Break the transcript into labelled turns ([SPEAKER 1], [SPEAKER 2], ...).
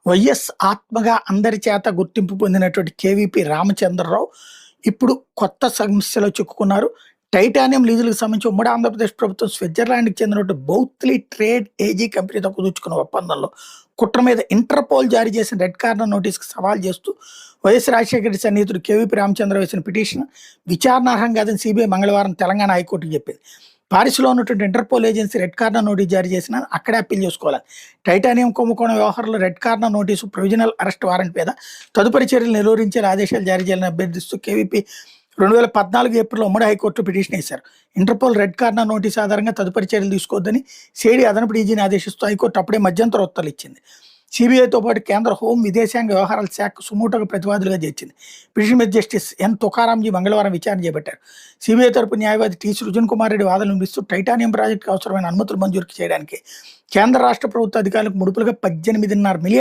[SPEAKER 1] YS ఆత్మగా అందరి చేత గుర్తింపు పొందినటువంటి కేవీపీ రామచంద్రరావు ఇప్పుడు కొత్త సమస్యలో చిక్కుకున్నారు. టైటానియం లీజులకు సంబంధించి ఉమ్మడి ఆంధ్రప్రదేశ్ ప్రభుత్వం స్విట్జర్లాండ్‌కి చెందినటువంటి బౌత్లీ ట్రేడ్ ఏజీ కంపెనీతో కుదుర్చుకున్న ఒప్పందంలో కుట్ర మీద ఇంటర్‌పోల్ జారీ చేసిన రెడ్ కార్నర్ నోటీస్‌కి సవాల్ చేస్తూ వైఎస్ రాజశేఖర రెడ్డి సన్నిహితుడు కేవీపీ రామచంద్రరావు వేసిన పిటిషన్ విచారణార్హం కాదని సీబీఐ మంగళవారం తెలంగాణ హైకోర్టుకు చెప్పింది. పారిస్‌లో ఉన్నటువంటి interpole agency red corner notice జారీ చేసినా అక్కడే అప్పీల్ చేసుకోవాలి. టైటానియం కుంభకోణం వ్యవహారంలో red corner notice, provisional arrest warrant మీద తదుపరి చర్యలు నిలువరించేలా ఆదేశాలు జారీ చేయాలని అభ్యర్థిస్తూ కేవీపీ 2014 ఏప్రిల్లో ఉమ్మడి హైకోర్టులో పిటిషన్ వేశారు. ఇంటర్‌పోల్ రెడ్ కార్నర్ నోటీస్ ఆధారంగా తదుపరి చర్యలు తీసుకోవద్దని సిఐడి అదనపు డీజీని ఆదేశిస్తూ హైకోర్టు అప్పుడే మధ్యంతర ఉత్తర్వులు ఇచ్చింది. సీబీఐతో పాటు కేంద్ర హోం, విదేశాంగ వ్యవహారాల శాఖ సుమోటోగా ప్రతివాదులుగా చేర్చింది. పిటిషన్ మీద జస్టిస్ ఎన్ తుకారాంజీ మంగళవారం విచారణ చేపట్టారు. సీబీఐ తరపు న్యాయవాది టి. సృజన్ కుమార్ రెడ్డి వాదనలు వినిపిస్తూ టైటానియం ప్రాజెక్టుకు అవసరమైన అనుమతులు మంజూరు చేయడానికి కేంద్ర రాష్ట్ర ప్రభుత్వ అధికారులకు ముడుపులుగా 18.5 మిలియన్